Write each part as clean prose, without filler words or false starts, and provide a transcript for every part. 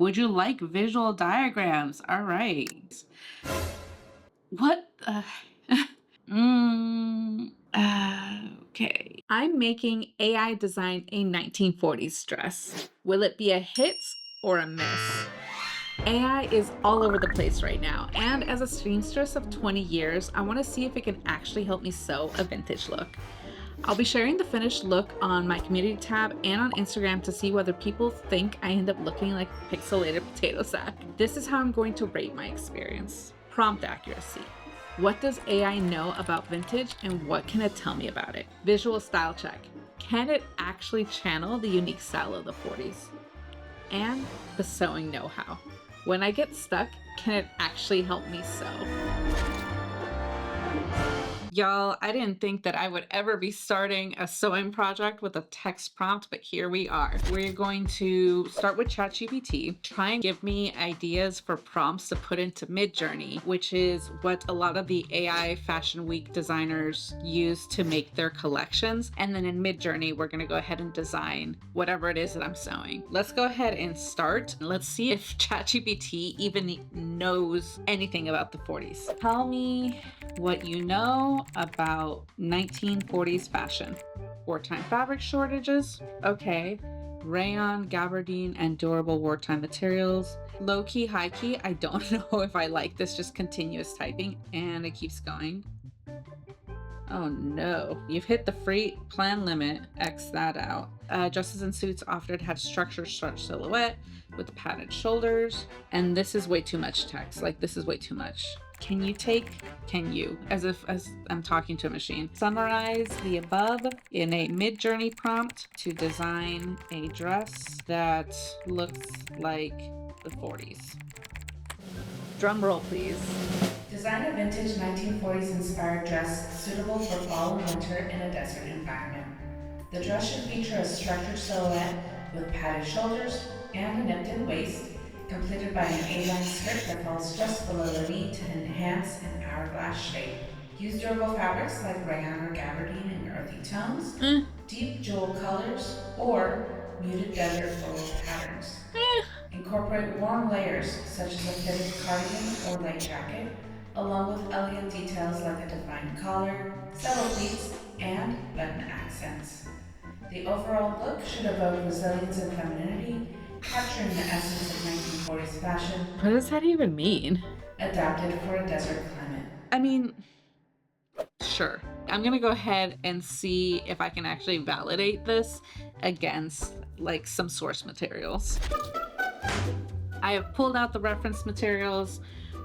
Would you like visual diagrams? All right. What? Okay. I'm making AI design a 1940s dress. Will it be a hit or a miss? AI is all over the place right now, and as a seamstress of 20 years, I want to see if it can actually help me sew a vintage look. I'll be sharing the finished look on my community tab and on Instagram to see whether people think I end up looking like a pixelated potato sack. This is how I'm going to rate my experience. Prompt accuracy. What does AI know about vintage and what can it tell me about it? Visual style check. Can it actually channel the unique style of the 40s? And the sewing know-how. When I get stuck, can it actually help me sew? Y'all, I didn't think that I would ever be starting a sewing project with a text prompt, but here we are. We're going to start with ChatGPT, try and give me ideas for prompts to put into Midjourney, which is what a lot of the AI Fashion Week designers use to make their collections. And then in Midjourney, we're gonna go ahead and design whatever it is that I'm sewing. Let's go ahead and start. Let's see if ChatGPT even knows anything about the 40s. Tell me what you know about 1940s fashion. Wartime fabric shortages. Okay. Rayon, gabardine, and durable wartime materials. Low key, high key. I don't know if I like this, just continuous typing. And it keeps going. Oh no, you've hit the free plan limit. X that out. Dresses and suits often had structured stretch silhouette with padded shoulders. And this is way too much text. Like, this is way too much. Can you, as I'm talking to a machine, summarize the above in a Midjourney prompt to design a dress that looks like the 40s. Drum roll, please. Design a vintage 1940s inspired dress suitable for fall and winter in a desert environment. The dress should feature a structured silhouette with padded shoulders and a nipped in waist, completed by an A-line skirt that falls just below the knee to enhance an hourglass shape. Use durable fabrics like rayon or gabardine in earthy tones, deep jewel colors, or muted desert floral patterns. Incorporate warm layers such as a fitted cardigan or light jacket, along with elegant details like a defined collar, subtle pleats, and button accents. The overall look should evoke resilience and femininity, capturing the essence of 1940s fashion, What does that even mean? adapted for a desert climate. I mean, sure. I'm gonna go ahead and see if I can actually validate this against like some source materials. I have pulled out the reference materials.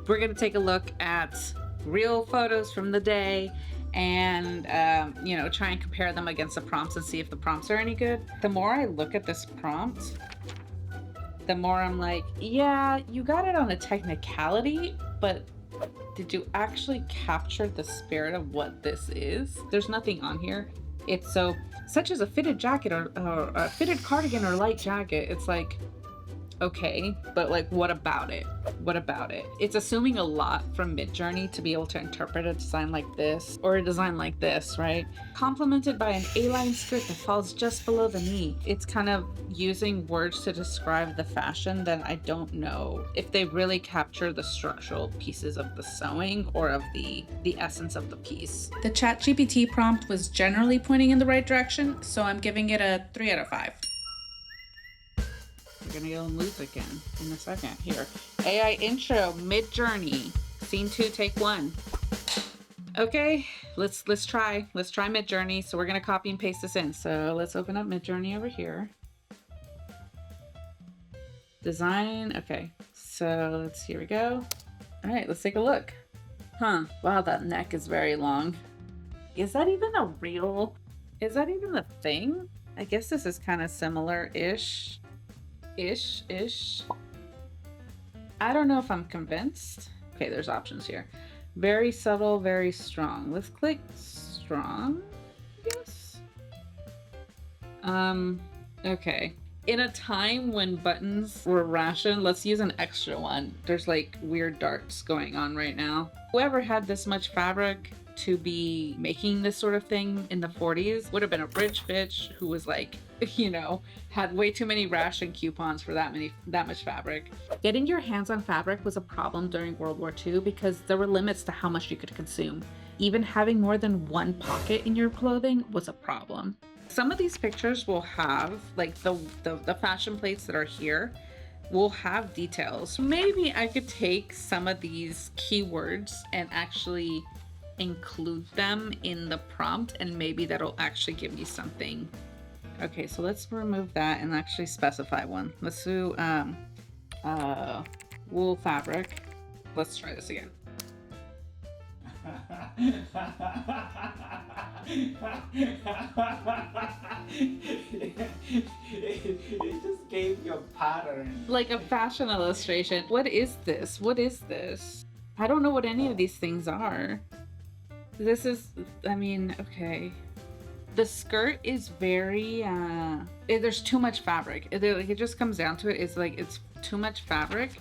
We're gonna take a look at real photos from the day and try and compare them against the prompts and see if the prompts are any good. The more I look at this prompt, the more I'm like, yeah, you got it on a technicality, but did you actually capture the spirit of what this is? There's nothing on here. It's such as a fitted jacket or a fitted cardigan or light jacket. It's like, okay, but like, what about it? What about it? It's assuming a lot from Midjourney to be able to interpret a design like this or a design like this, right? Complemented by an A-line skirt that falls just below the knee. It's kind of using words to describe the fashion that I don't know if they really capture the structural pieces of the sewing or of the essence of the piece. The ChatGPT prompt was generally pointing in the right direction, so I'm giving it a 3 out of 5. We're gonna go and loop again in a second. Here, AI intro, Midjourney, scene 2, take 1. Okay, let's try Midjourney. So we're gonna copy and paste this in. So let's open up Midjourney over here. Design. Okay, so here we go. All right, let's take a look. Huh? Wow, that neck is very long. Is that even a thing? I guess this is kind of similar-ish. Ish. I don't know if I'm convinced. Okay, there's options here. Very subtle, very strong. Let's click strong, I guess. Okay. In a time when buttons were rationed, let's use an extra one. There's like weird darts going on right now. Whoever had this much fabric to be making this sort of thing in the 40s would have been a rich bitch who was like you know, had way too many ration coupons for that much fabric. Getting your hands on fabric was a problem during World War II because there were limits to how much you could consume. Even having more than one pocket in your clothing was a problem. Some of these pictures will have, like the fashion plates that are here will have details. Maybe I could take some of these keywords and actually include them in the prompt, and maybe that'll actually give me something. Okay, so let's remove that and actually specify one. Let's do wool fabric. Let's try this again. It just gave you a pattern. Like a fashion illustration. What is this? What is this? I don't know what any of these things are. This is, I mean, okay. The skirt is very, there's too much fabric. It just comes down to it. It's like, it's too much fabric.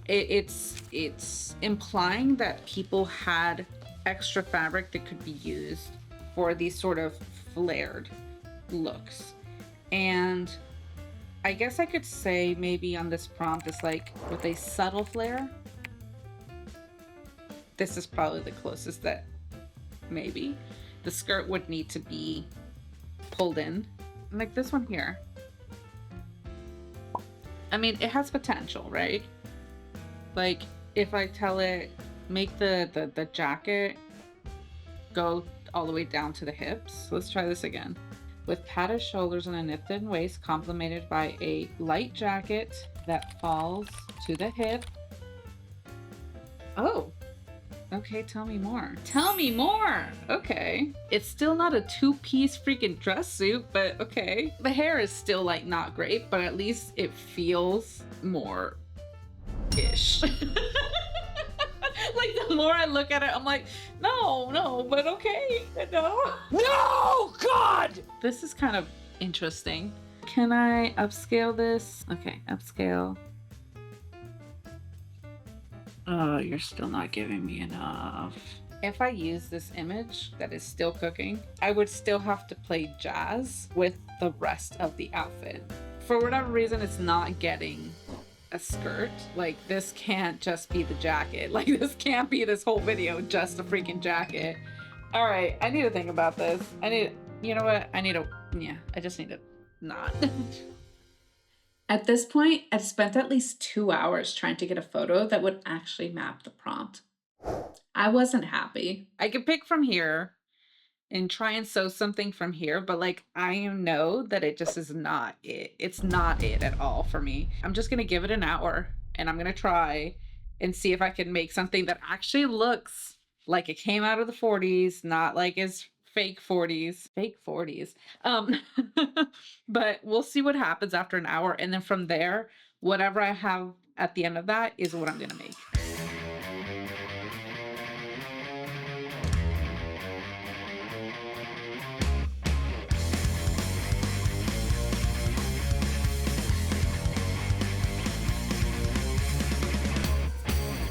It's implying that people had extra fabric that could be used for these sort of flared looks. And I guess I could say maybe on this prompt it's like with a subtle flare. This is probably the closest that maybe the skirt would need to be pulled in, like this one here. I mean, it has potential, right? Like if I tell it make the jacket go all the way down to the hips. Let's try this again. With padded shoulders and a knit-in waist complemented by a light jacket that falls to the hip. Oh, okay, tell me more. Tell me more! Okay. It's still not a two-piece freaking dress suit, but okay. The hair is still like not great, but at least it feels more ish. Like the more I look at it, I'm like, no, but okay, no. No, God! This is kind of interesting. Can I upscale this? Okay, upscale. Oh, you're still not giving me enough. If I use this image that is still cooking, I would still have to play jazz with the rest of the outfit. For whatever reason, it's not getting a skirt. Like, this can't just be the jacket. Like, this can't be this whole video just a freaking jacket. All right, I need to think about this. You know what? I just need to not. At this point, I've spent at least 2 hours trying to get a photo that would actually map the prompt. I wasn't happy. I could pick from here and try and sew something from here, but like I know that it just is not it. It's not it at all for me. I'm just gonna give it an hour and I'm gonna try and see if I can make something that actually looks like it came out of the 40s, not like it's fake 40s. Fake 40s. But we'll see what happens after an hour, and then from there, whatever I have at the end of that is what I'm gonna make.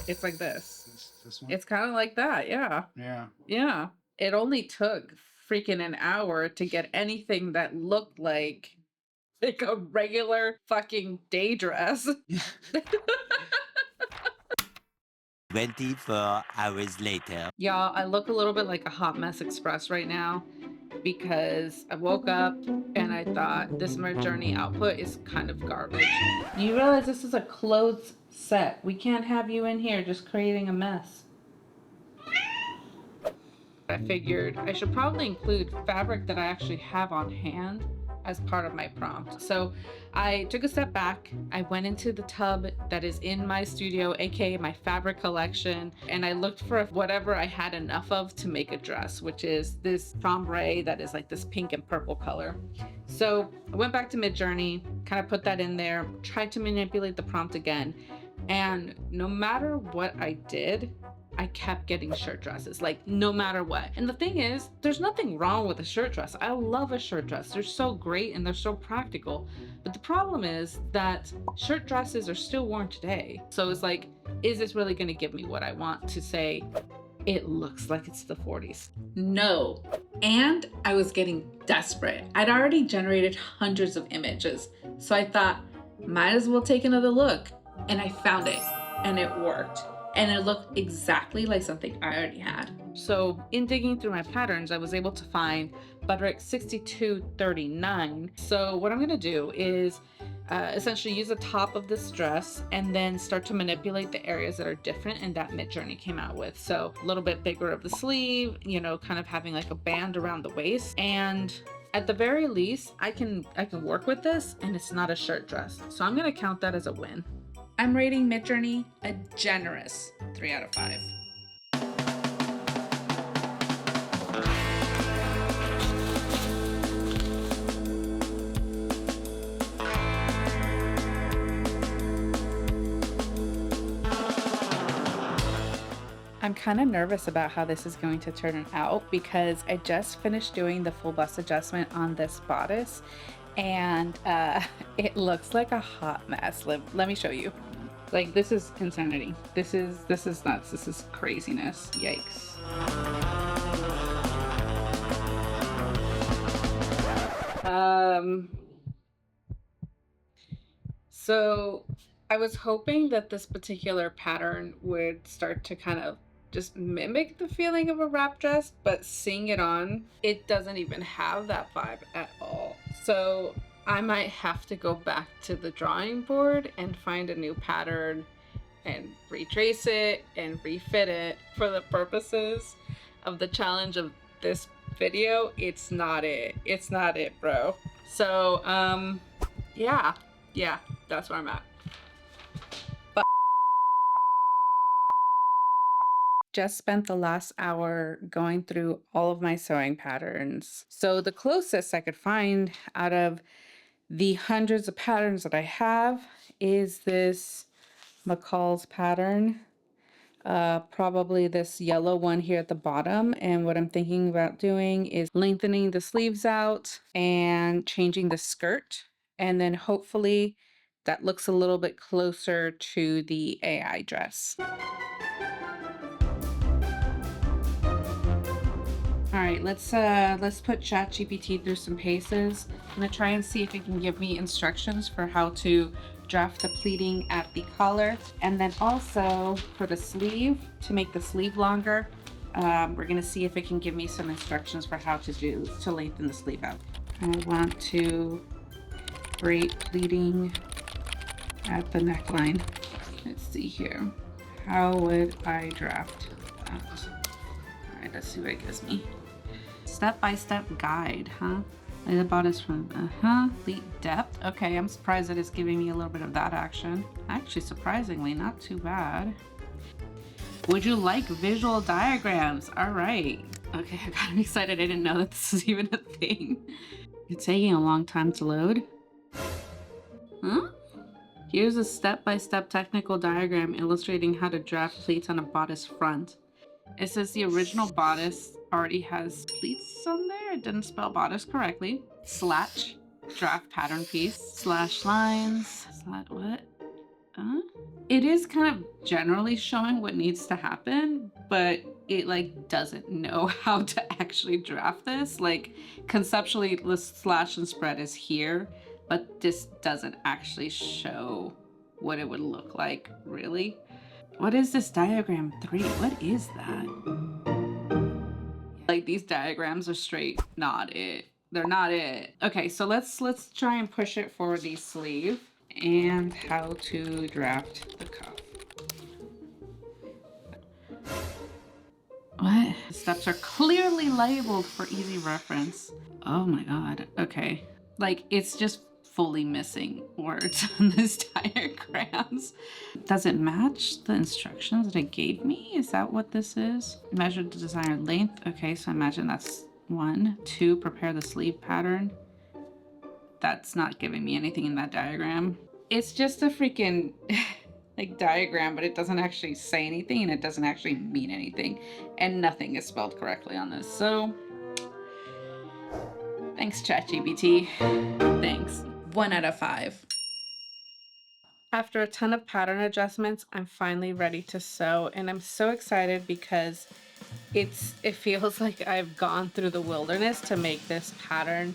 It's like this. This one? It's kind of like that, yeah. Yeah. Yeah. It only took freaking an hour to get anything that looked like a regular fucking day dress. 24 hours later. Y'all, I look a little bit like a hot mess express right now because I woke up and I thought this Midjourney output is kind of garbage. You realize this is a clothes set. We can't have you in here just creating a mess. I figured I should probably include fabric that I actually have on hand as part of my prompt. So I took a step back. I went into the tub that is in my studio, aka my fabric collection, and I looked for whatever I had enough of to make a dress, which is this chambray that is like this pink and purple color. So I went back to Midjourney, kind of put that in there, tried to manipulate the prompt again, and no matter what I did, I kept getting shirt dresses, like no matter what. And the thing is, there's nothing wrong with a shirt dress. I love a shirt dress. They're so great and they're so practical. But the problem is that shirt dresses are still worn today. So it's like, is this really gonna give me what I want to say? it looks like it's the 40s. No. And I was getting desperate. I'd already generated hundreds of images. So I thought, might as well take another look. And I found it, and it worked. And it looked exactly like something I already had. So in digging through my patterns, I was able to find Butterick 6239. So what I'm gonna do is essentially use the top of this dress and then start to manipulate the areas that are different and that Midjourney came out with. So a little bit bigger of the sleeve, you know, kind of having like a band around the waist. And at the very least, I can work with this, and it's not a shirt dress. So I'm gonna count that as a win. I'm rating Midjourney a generous 3 out of 5. I'm kind of nervous about how this is going to turn out because I just finished doing the full bust adjustment on this bodice, and it looks like a hot mess. Let me show you. Like, this is insanity. This is nuts. This is craziness. Yikes. So I was hoping that this particular pattern would start to kind of just mimic the feeling of a wrap dress, but seeing it on, it doesn't even have that vibe at all. So I might have to go back to the drawing board and find a new pattern and retrace it and refit it for the purposes of the challenge of this video. It's not it, bro. So yeah, that's where I'm at. Just spent the last hour going through all of my sewing patterns. So the closest I could find out of the hundreds of patterns that I have is this McCall's pattern. Probably this yellow one here at the bottom. And what I'm thinking about doing is lengthening the sleeves out and changing the skirt. And then hopefully that looks a little bit closer to the AI dress. All right, let's put ChatGPT through some paces. I'm gonna try and see if it can give me instructions for how to draft the pleating at the collar, and then also for the sleeve, to make the sleeve longer. We're gonna see if it can give me some instructions for how to lengthen the sleeve out. I want to braid pleating at the neckline. Let's see here. How would I draft that? All right, let's see what it gives me. Step-by-step guide, huh? Lay the bodice from, pleat depth. Okay, I'm surprised that it's giving me a little bit of that action. Actually, surprisingly, not too bad. Would you like visual diagrams? All right. Okay, I got excited. I didn't know that this is even a thing. It's taking a long time to load. Huh? Here's a step-by-step technical diagram illustrating how to draft pleats on a bodice front. It says the original bodice already has pleats on there. It didn't spell bodice correctly. Slash draft pattern piece slash lines. What? It is kind of generally showing what needs to happen, but it like doesn't know how to actually draft this. Like conceptually, the slash and spread is here, but this doesn't actually show what it would look like, really. What is this diagram 3? What is that? Like these diagrams are straight not it. They're not it. Okay, so let's try and push it for the sleeve and how to draft the cuff. What? The steps are clearly labeled for easy reference. Oh my god. Okay. Like it's just fully missing words on these diagrams. Does it match the instructions that it gave me? Is that what this is? Measure the desired length. Okay, so I imagine that's 1. 2, prepare the sleeve pattern. That's not giving me anything in that diagram. It's just a freaking like diagram, but it doesn't actually say anything and it doesn't actually mean anything. And nothing is spelled correctly on this. So thanks, ChatGPT. Thanks. 1 out of 5. After a ton of pattern adjustments, I'm finally ready to sew, and I'm so excited because it feels like I've gone through the wilderness to make this pattern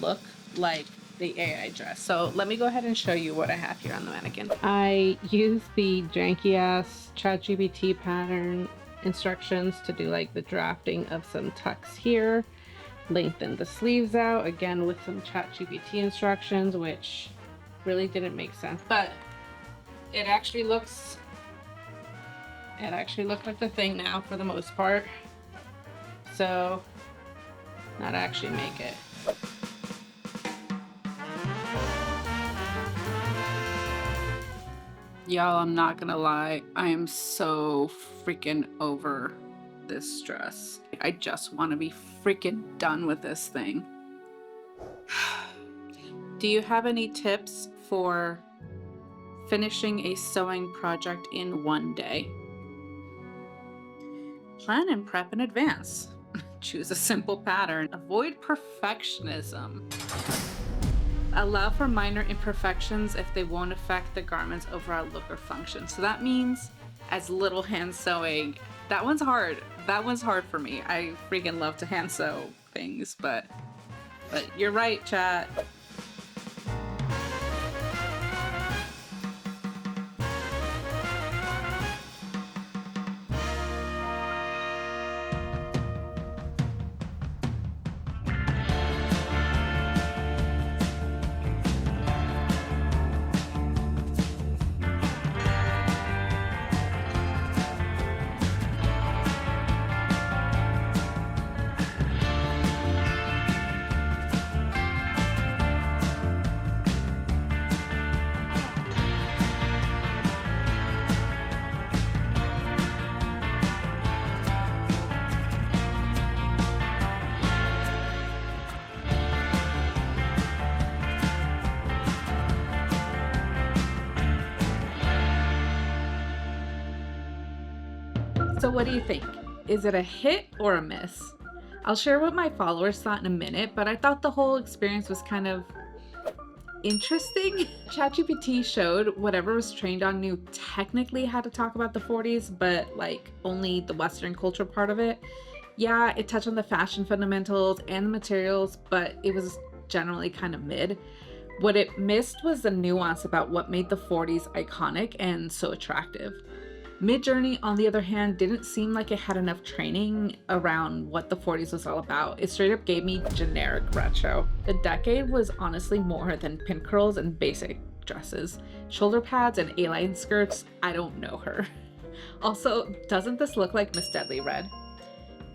look like the AI dress. So let me go ahead and show you what I have here on the mannequin. I used the janky ass ChatGPT pattern instructions to do like the drafting of some tucks here, lengthen the sleeves out again with some ChatGPT instructions, which really didn't make sense, but it actually looks like the thing now for the most part. So not actually make it. Y'all, I'm not gonna lie, I am so freaking over this dress. I just want to be freaking done with this thing. Do you have any tips for finishing a sewing project in one day? Plan and prep in advance. Choose a simple pattern. Avoid perfectionism. Allow for minor imperfections if they won't affect the garment's overall look or function. So that means as little hand sewing. That one's hard. That one's hard for me. I freaking love to hand sew things, but you're right, chat. So what do you think? Is it a hit or a miss? I'll share what my followers thought in a minute, but I thought the whole experience was kind of interesting. ChatGPT showed whatever was trained on knew technically how to talk about the 40s, but like only the Western culture part of it. Yeah, it touched on the fashion fundamentals and the materials, but it was generally kind of mid. What it missed was the nuance about what made the 40s iconic and so attractive. Midjourney, on the other hand, didn't seem like it had enough training around what the 40s was all about. It straight up gave me generic retro. The decade was honestly more than pin curls and basic dresses. Shoulder pads and A-line skirts, I don't know her. Also, doesn't this look like Miss Deadly Red?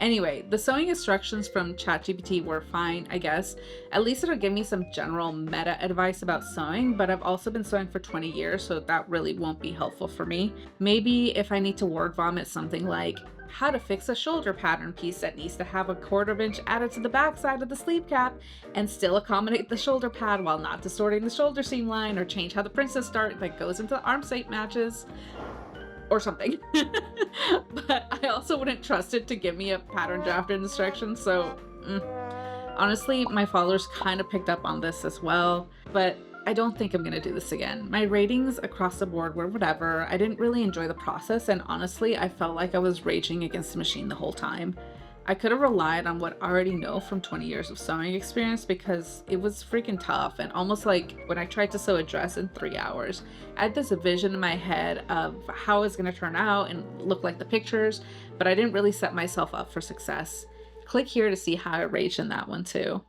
Anyway, the sewing instructions from ChatGPT were fine, I guess. At least it'll give me some general meta advice about sewing, but I've also been sewing for 20 years, so that really won't be helpful for me. Maybe if I need to word vomit something like, how to fix a shoulder pattern piece that needs to have a 1/4 inch added to the backside of the sleeve cap and still accommodate the shoulder pad while not distorting the shoulder seam line, or change how the princess dart that goes into the arm state matches. Or something. But I also wouldn't trust it to give me a pattern draft instruction, so honestly, my followers kind of picked up on this as well, but I don't think I'm gonna do this again. My ratings across the board were whatever. I didn't really enjoy the process, and honestly, I felt like I was raging against the machine the whole time. I could have relied on what I already know from 20 years of sewing experience because it was freaking tough and almost like when I tried to sew a dress in 3 hours. I had this vision in my head of how it's going to turn out and look like the pictures, but I didn't really set myself up for success. Click here to see how I raged in that one too.